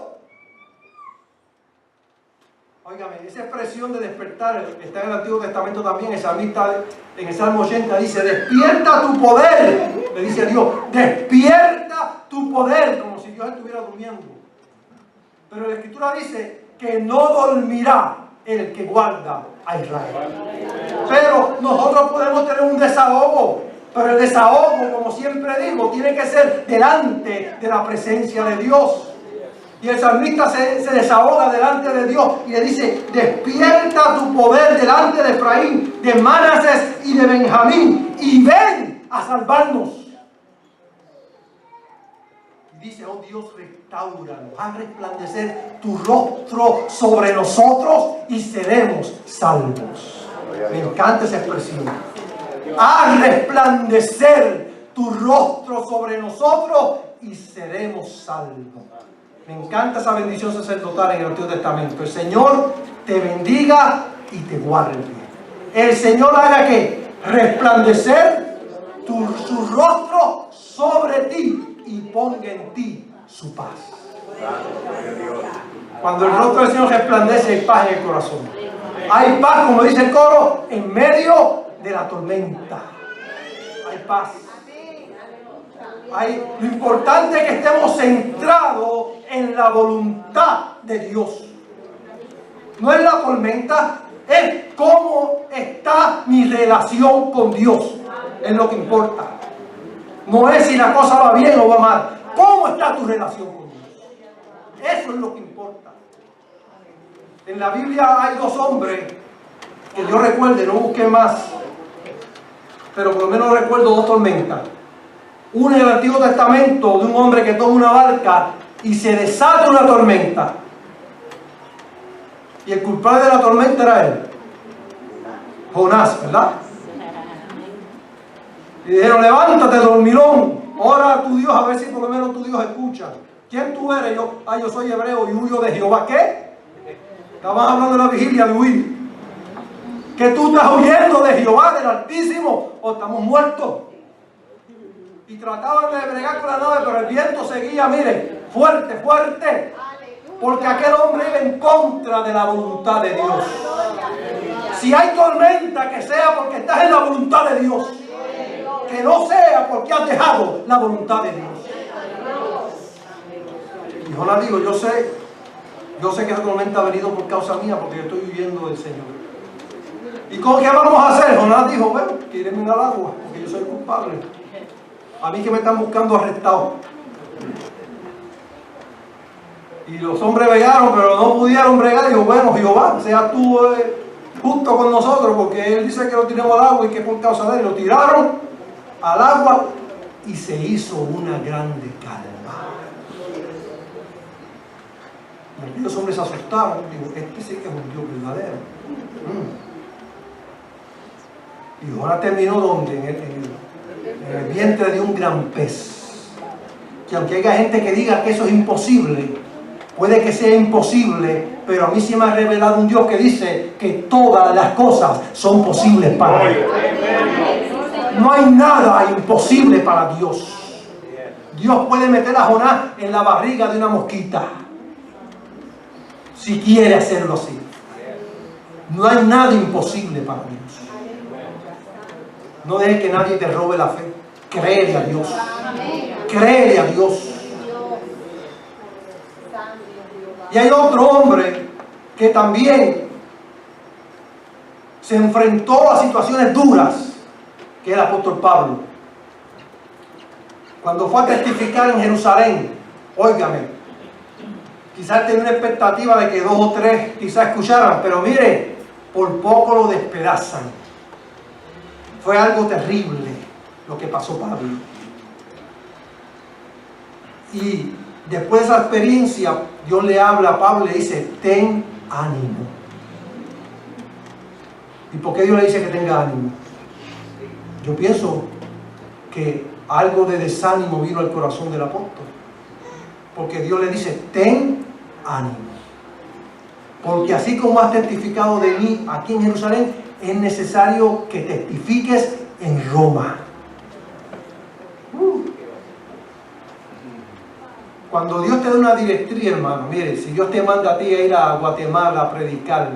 Óigame, esa expresión de despertar está en el Antiguo Testamento también. El salmista en el Salmo 80 dice, despierta tu poder. Le dice a Dios, despierta tu poder. Como si Dios estuviera durmiendo. Pero la Escritura dice que no dormirá el que guarda a Israel. Pero nosotros podemos tener un desahogo. Pero el desahogo, como siempre digo, tiene que ser delante de la presencia de Dios. Y el salmista se desahoga delante de Dios y le dice, despierta tu poder delante de Efraín, de Manasés y de Benjamín, y ven a salvarnos. Y dice, oh Dios, restáuranos, haz resplandecer tu rostro sobre nosotros y seremos salvos. Me encanta esa expresión. Haz resplandecer tu rostro sobre nosotros y seremos salvos. Me encanta esa bendición sacerdotal en el Antiguo Testamento. El Señor te bendiga y te guarde. El Señor haga que resplandecer su rostro sobre ti y ponga en ti su paz. Cuando el rostro del Señor resplandece, hay paz en el corazón. Hay paz, como dice el coro, en medio de la tormenta. Hay paz. Lo importante es que estemos centrados en la voluntad de Dios. No es la tormenta, es cómo está mi relación con Dios. Es lo que importa. No es si la cosa va bien o va mal. ¿Cómo está tu relación con Dios? Eso es lo que importa. En la Biblia hay dos hombres que yo recuerde, no busqué más, pero por lo menos recuerdo dos tormentas. Una en el Antiguo Testamento de un hombre que toma una barca y se desata una tormenta. Y el culpable de la tormenta era él, Jonás, ¿verdad? Y dijeron: levántate, dormilón, ora a tu Dios a ver si por lo menos tu Dios escucha. ¿Quién tú eres? Yo soy hebreo y huyo de Jehová. ¿Qué? Estabas hablando de la vigilia de huir. ¿Que tú estás huyendo de Jehová, del Altísimo, o estamos muertos? Y trataban de bregar con la nave, pero el viento seguía, miren, fuerte, fuerte. Porque aquel hombre iba en contra de la voluntad de Dios. Si hay tormenta, que sea porque estás en la voluntad de Dios. Que no sea porque has dejado la voluntad de Dios. Y Jonás dijo: yo sé que esa tormenta ha venido por causa mía, porque yo estoy huyendo del Señor. ¿Y qué vamos a hacer? Jonás dijo: bueno, tírenme al agua, porque yo soy culpable. A mí que me están buscando arrestado. Y los hombres bregaron, pero no pudieron bregar. Y dijo: bueno, Jehová, sea tú justo con nosotros, porque él dice que lo tiremos al agua y que por causa de él. Lo tiraron al agua y se hizo una grande calma. Y aquellos hombres se asustaron. Digo: este sí que es un Dios verdadero. Y Jonás terminó donde, en el vientre de un gran pez. Que aunque haya gente que diga que eso es imposible, puede que sea imposible, pero a mí sí me ha revelado un Dios que dice que todas las cosas son posibles para Él. No hay nada imposible para Dios. Dios puede meter a Jonás en la barriga de una mosquita, si quiere hacerlo así. No hay nada imposible para Dios. No dejes que nadie te robe la fe. Créele a Dios. Créele a Dios. Y hay otro hombre que también se enfrentó a situaciones duras, que es el apóstol Pablo. Cuando fue a testificar en Jerusalén, óigame, quizás tenía una expectativa de que 2 o 3 quizás escucharan, pero mire, por poco lo despedazan. Fue algo terrible lo que pasó Pablo. Y después de esa experiencia, Dios le habla a Pablo y le dice: ten ánimo. ¿Y por qué Dios le dice que tenga ánimo? Yo pienso que algo de desánimo vino al corazón del apóstol. Porque Dios le dice: ten ánimo. Porque así como has testificado de mí aquí en Jerusalén, es necesario que testifiques en Roma. Cuando Dios te da una directriz, hermano, mire, si Dios te manda a ti a ir a Guatemala a predicar,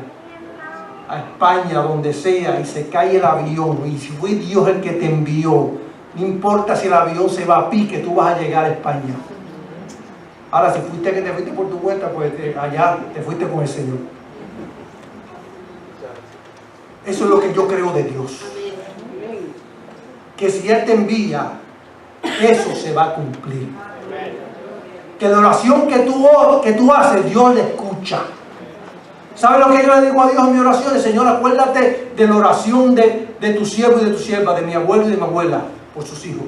a España, donde sea, y se cae el avión, y si fue Dios el que te envió, no importa si el avión se va a pique, tú vas a llegar a España. Ahora, si fuiste que te fuiste por tu cuenta, pues allá te fuiste con el Señor. Eso es lo que yo creo de Dios. Que si Él te envía, eso se va a cumplir. Que la oración que tú haces, Dios le escucha. ¿Sabe lo que yo le digo a Dios en mi oración? Señor, acuérdate de la oración de tu siervo y de tu sierva, de mi abuelo y de mi abuela, por sus hijos.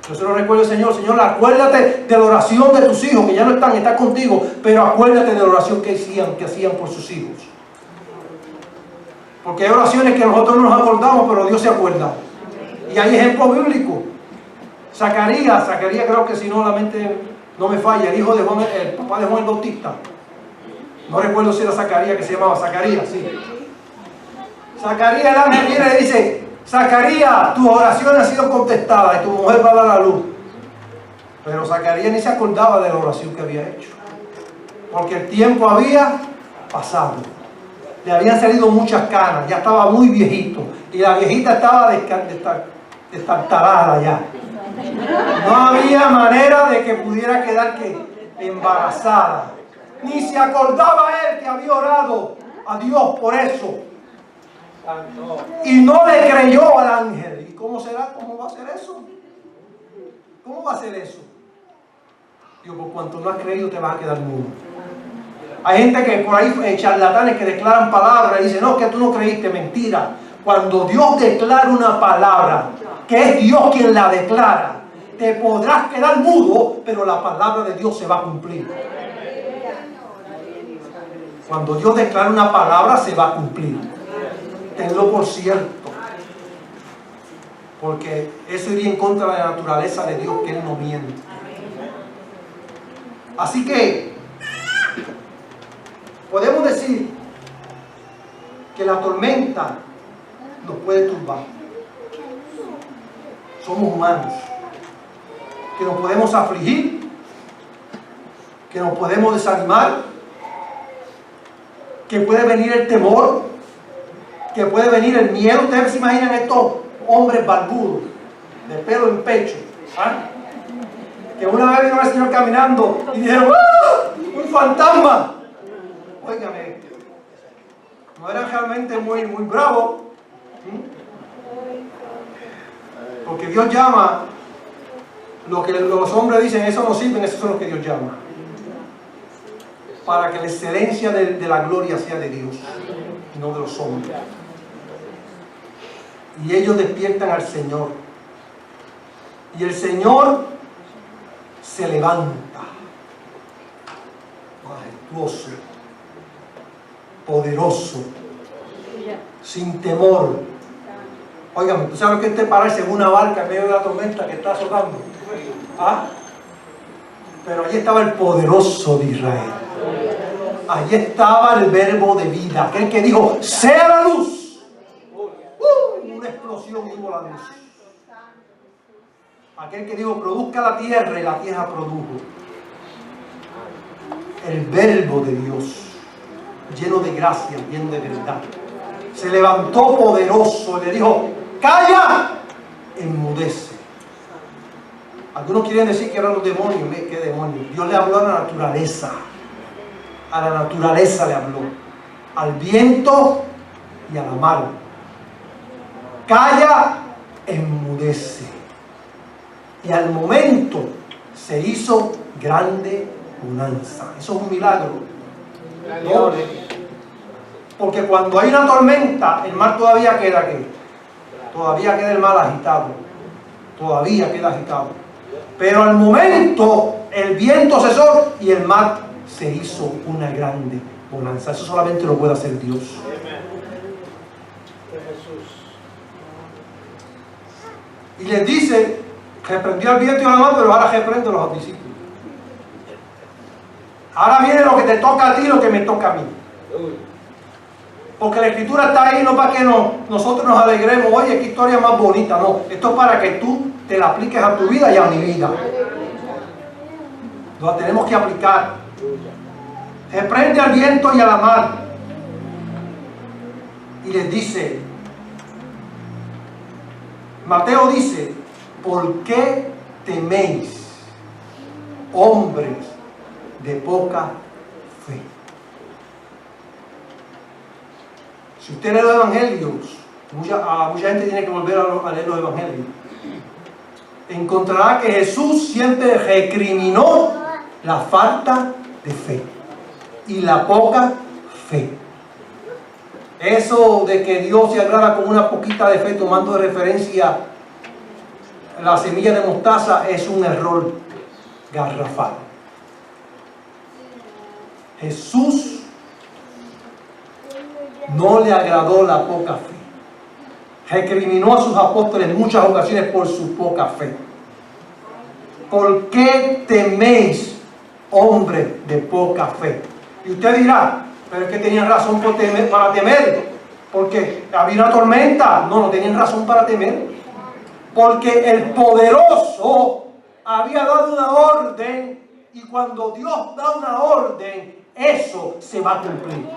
Yo se lo recuerdo, Señor, acuérdate de la oración de tus hijos, que ya no están contigo, pero acuérdate de la oración que hacían por sus hijos. Porque hay oraciones que nosotros no nos acordamos, pero Dios se acuerda. Y hay ejemplos bíblicos. Zacarías creo que si no la mente no me falla, el hijo de Juan, el papá de Juan el Bautista. No recuerdo si era Zacarías, que se llamaba Zacarías, sí. Zacarías, el ángel viene y dice: Zacarías, tus oraciones han sido contestadas y tu mujer va a dar a luz. Pero Zacarías ni se acordaba de la oración que había hecho, porque el tiempo había pasado. Le habían salido muchas canas, ya estaba muy viejito, y la viejita estaba destartalada ya. No había manera de que pudiera quedar embarazada. Ni se acordaba él que había orado a Dios por eso. Y no le creyó al ángel. ¿Y cómo será? ¿Cómo va a ser eso? ¿Cómo va a ser eso? Digo, por cuanto no has creído te vas a quedar mudo. Hay gente que por ahí, charlatanes que declaran palabras y dicen, no, que tú no creíste, mentira. Cuando Dios declara una palabra, que es Dios quien la declara, te podrás quedar mudo, pero la palabra de Dios se va a cumplir. Cuando Dios declara una palabra, se va a cumplir. Tenlo por cierto. Porque eso iría en contra de la naturaleza de Dios, que Él no miente. Así que podemos decir que la tormenta nos puede turbar. Somos humanos. Que nos podemos afligir, que nos podemos desanimar, que puede venir el temor, que puede venir el miedo. Ustedes se imaginan estos hombres barbudos, de pelo en pecho, ¿ah? Que una vez vino el Señor caminando y dijeron, ¡ah! ¡Un fantasma! Óigame, no eran realmente muy bravos, porque Dios llama lo que los hombres dicen, eso no sirve, eso es lo que Dios llama, para que la excelencia de la gloria sea de Dios y no de los hombres. Y ellos despiertan al Señor, y el Señor se levanta majestuoso, poderoso, sin temor. Óigame, ¿tú sabes que este parece en una barca en medio de la tormenta que está azotando? ¿Ah? Pero allí estaba el poderoso de Israel. Allí estaba el verbo de vida, aquel que dijo, sea la luz. Una explosión y hubo la luz. Aquel que dijo, produzca la tierra, y la tierra produjo. El verbo de Dios, lleno de gracia, lleno de verdad. Se levantó poderoso y le dijo, ¡calla! Enmudece. Algunos quieren decir que eran los demonios. ¿Qué demonios? Dios le habló a la naturaleza. A la naturaleza le habló. Al viento y a la mar. Calla, enmudece. Y al momento se hizo grande bonanza. Eso es un milagro. ¿No? Porque cuando hay una tormenta, el mar todavía queda ¿qué? Todavía queda el mar agitado. Todavía queda agitado. Pero al momento el viento cesó y el mar se hizo una grande bonanza. Eso solamente lo puede hacer Dios. Y les dice, reprendió al viento y a la mar, pero ahora reprende a los discípulos. Ahora viene lo que te toca a ti y lo que me toca a mí. Porque la escritura está ahí no para que nosotros nos alegremos, oye, qué historia más bonita, no. Esto es para que tú te la apliques a tu vida y a mi vida. Lo tenemos que aplicar. Reprende al viento y a la mar. Y les dice, Mateo dice, ¿por qué teméis, hombres de poca fe? Si usted lee los evangelios, mucha gente tiene que volver a leer los evangelios, encontrará que Jesús siempre recriminó la falta de fe y la poca fe. Eso de que Dios se agrada con una poquita de fe, tomando de referencia la semilla de mostaza, es un error garrafal. Jesús no le agradó la poca fe. Recriminó a sus apóstoles en muchas ocasiones por su poca fe. ¿Por qué teméis, hombres de poca fe? Y usted dirá, pero es que tenían razón para temer. Porque había una tormenta. No tenían razón para temer. Porque el poderoso había dado una orden. Y cuando Dios da una orden, eso se va a cumplir.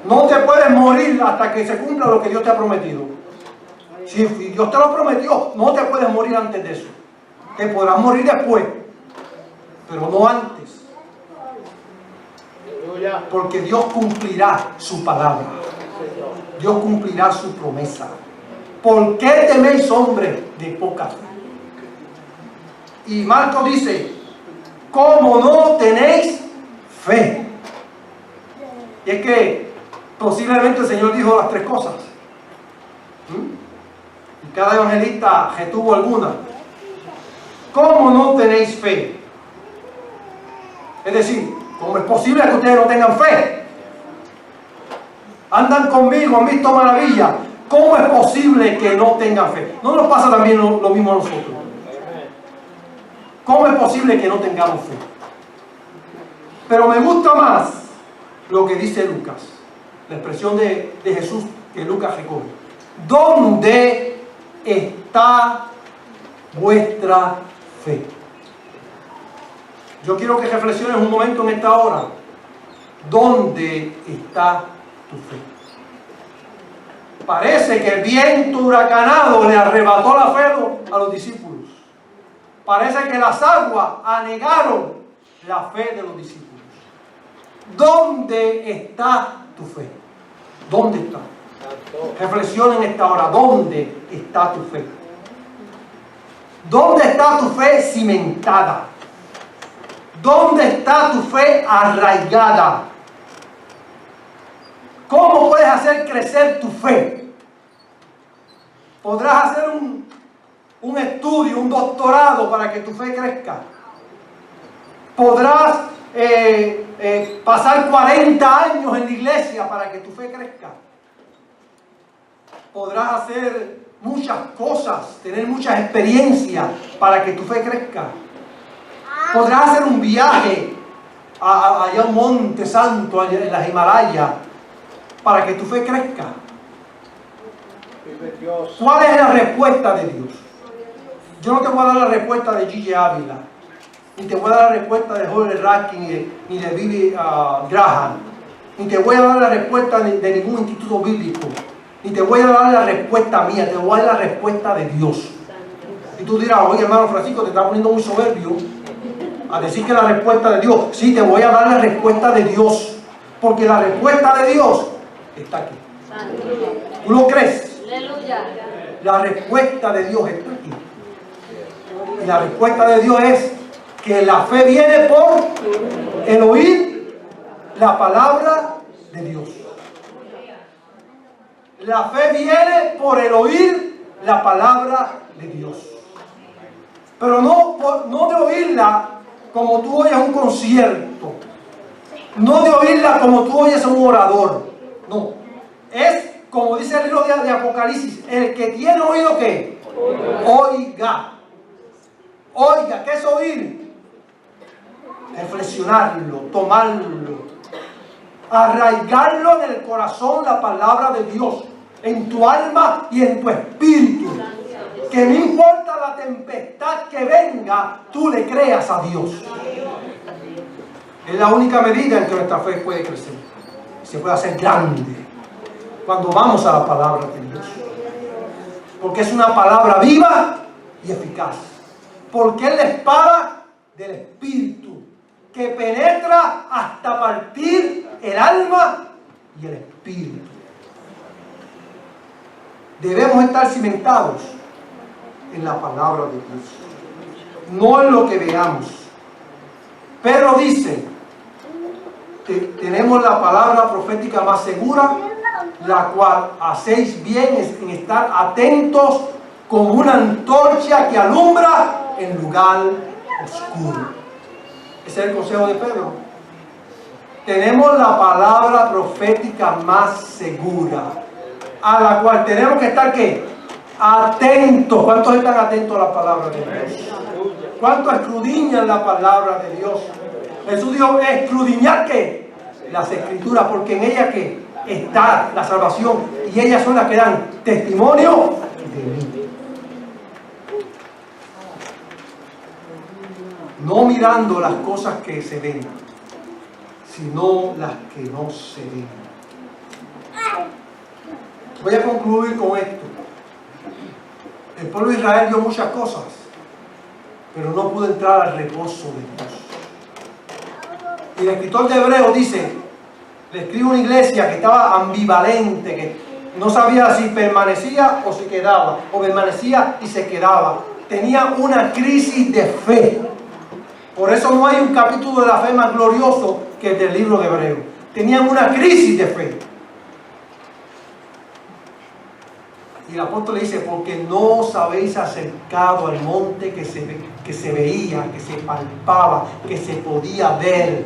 No te puedes morir hasta que se cumpla lo que Dios te ha prometido. Si Dios te lo prometió, no te puedes morir antes de eso. Te podrás morir después, pero no antes. Porque Dios cumplirá su palabra. Dios cumplirá su promesa. ¿Por qué teméis, hombres de poca fe? Y Marcos dice, ¿cómo no tenéis fe? Y es que posiblemente el Señor dijo las tres cosas. Y cada evangelista retuvo alguna. ¿Cómo no tenéis fe? Es decir, ¿cómo es posible que ustedes no tengan fe? Andan conmigo, han visto maravillas. ¿Cómo es posible que no tengan fe? ¿No nos pasa también lo mismo a nosotros? ¿Cómo es posible que no tengamos fe? Pero me gusta más lo que dice Lucas, la expresión de Jesús que Lucas recoge. ¿Dónde está vuestra fe? Yo quiero que reflexiones un momento en esta hora. ¿Dónde está tu fe? Parece que el viento huracanado le arrebató la fe a los discípulos. Parece que las aguas anegaron la fe de los discípulos. ¿Dónde está tu fe? ¿Dónde está? Reflexiona en esta hora. ¿Dónde está tu fe? ¿Dónde está tu fe cimentada? ¿Dónde está tu fe arraigada? ¿Cómo puedes hacer crecer tu fe? ¿Podrás hacer un estudio, un doctorado para que tu fe crezca? ¿Podrás pasar 40 años en la iglesia para que tu fe crezca? ¿Podrás hacer muchas cosas, tener muchas experiencias para que tu fe crezca? ¿Podrás hacer un viaje allá a un monte santo, allá en las Himalayas, para que tu fe crezca? ¿Cuál es la respuesta de Dios? Yo no te voy a dar la respuesta de Gigi Ávila, ni te voy a dar la respuesta de Jorge Racking, ni de Billy Graham, ni te voy a dar la respuesta de ningún instituto bíblico, ni te voy a dar la respuesta mía, te voy a dar la respuesta de Dios. Y tú dirás, oye hermano Francisco, te estás poniendo muy soberbio a decir que la respuesta de Dios. Sí, te voy a dar la respuesta de Dios, porque la respuesta de Dios está aquí. ¿Tú lo crees? Aleluya. La respuesta de Dios está aquí. Y la respuesta de Dios es que la fe viene por el oír la palabra de Dios. La fe viene por el oír la palabra de Dios. Pero no de oírla como tú oyes un concierto. No de oírla como tú oyes a un orador. No. Es como dice el libro de Apocalipsis. El que tiene oído, ¿qué? Oiga. Oiga, ¿qué es oír? Reflexionarlo, tomarlo, arraigarlo en el corazón, la palabra de Dios, en tu alma y en tu espíritu. Que no importa la tempestad que venga, tú le creas a Dios. Es la única medida en que nuestra fe puede crecer, se puede hacer grande, cuando vamos a la palabra de Dios. Porque es una palabra viva y eficaz. Porque es la espada del Espíritu, que penetra hasta partir el alma y el espíritu. Debemos estar cimentados en la palabra de Dios, no en lo que veamos. Pedro dice que tenemos la palabra profética más segura, la cual hacéis bien en estar atentos como una antorcha que alumbra en lugar oscuro. Ese es el consejo de Pedro. Tenemos la palabra profética más segura, a la cual tenemos que estar, ¿qué? Atentos. ¿Cuántos están atentos a la palabra de Dios? ¿Cuántos escudriñan la palabra de Dios? Jesús dijo, escudriñar, ¿qué? Las escrituras, porque en ellas, ¿qué? Está la salvación, y ellas son las que dan testimonio de mí. No mirando las cosas que se ven, sino las que no se ven. Voy a concluir con esto. El pueblo de Israel vio muchas cosas, pero no pudo entrar al reposo de Dios. Y el escritor de Hebreos dice, le escribe a una iglesia que estaba ambivalente, que no sabía si permanecía o se quedaba, o permanecía y se quedaba. Tenía una crisis de fe. Por eso no hay un capítulo de la fe más glorioso que el del libro de Hebreos. Tenían una crisis de fe. Y el apóstol le dice, porque no os habéis acercado al monte que se veía, que se palpaba, que se podía ver,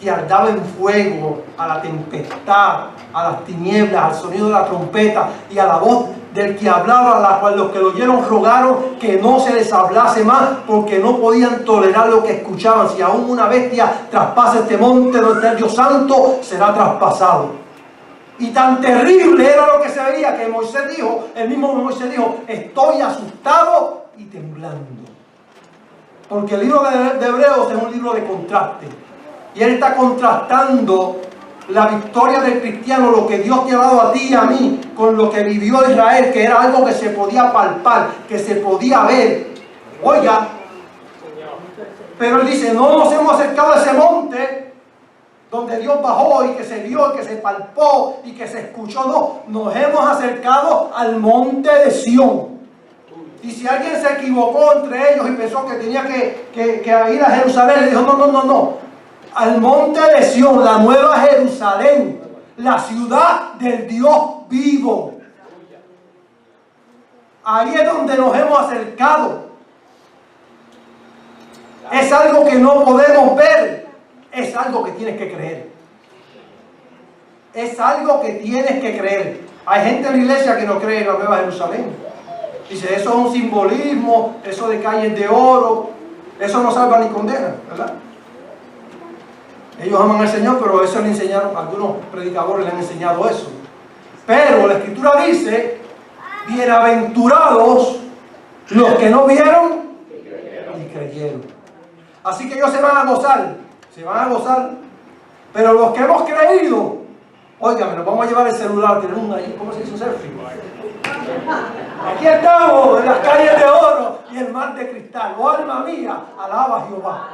que ardaba en fuego, a la tempestad, a las tinieblas, al sonido de la trompeta y a la voz del que hablaba, a la cual los que lo oyeron rogaron que no se les hablase más, porque no podían tolerar lo que escuchaban. Si aún una bestia traspasa este monte donde está el Dios Santo, será traspasado. Y tan terrible era lo que se veía que Moisés dijo, el mismo Moisés dijo, estoy asustado y temblando. Porque el libro de Hebreos es un libro de contraste. Y él está contrastando la victoria del cristiano, lo que Dios te ha dado a ti y a mí, con lo que vivió Israel, que era algo que se podía palpar, que se podía ver. Oiga, pero él dice, no nos hemos acercado a ese monte donde Dios bajó y que se vio y que se palpó y que se escuchó. No, nos hemos acercado al monte de Sión. Y si alguien se equivocó entre ellos y pensó que tenía que ir a Jerusalén, le dijo, no. Al monte de Sión, la nueva Jerusalén, la ciudad del Dios vivo. Ahí es donde nos hemos acercado. Es algo que no podemos ver, es algo que tienes que creer. Es algo que tienes que creer. Hay gente en la iglesia que no cree en la nueva Jerusalén. Dice, eso es un simbolismo, eso de calles de oro, eso no salva ni condena, ¿verdad? Ellos aman al Señor, pero eso le enseñaron, algunos predicadores le han enseñado eso. Pero la Escritura dice, bienaventurados los que no vieron y creyeron. Así que ellos se van a gozar, pero los que hemos creído, óigame, nos vamos a llevar el celular, tenemos ahí, ¿cómo se dice un selfie? Aquí estamos en las calles de oro y el mar de cristal. Oh alma mía, alaba a Jehová.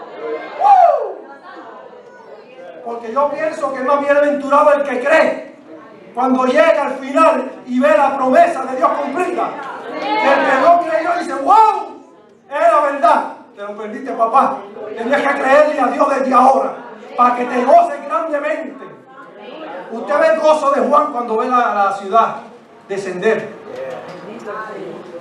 Porque yo pienso que es más bienaventurado el que cree cuando llega al final y ve la promesa de Dios cumplida. Que el que no creyó dice, wow, era verdad. Te lo perdiste, papá. Tenías que creerle a Dios desde ahora para que te goces grandemente. Usted ve el gozo de Juan cuando ve la ciudad descender.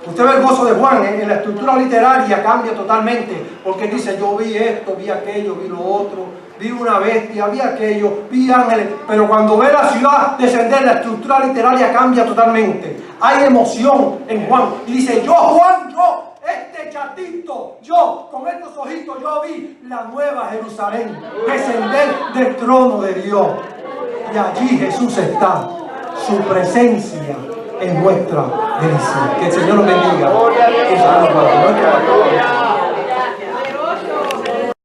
Usted ve el gozo de Juan, en la estructura literaria cambia totalmente, porque dice, yo vi esto, vi aquello, vi lo otro, vi una bestia, vi aquello, vi ángeles, pero cuando ve la ciudad descender, la estructura literaria cambia totalmente. Hay emoción en Juan, y dice, yo Juan, yo, este chatito, yo, con estos ojitos, yo vi la nueva Jerusalén descender del trono de Dios, y allí Jesús está, su presencia en nuestra delicia. Que el Señor nos bendiga.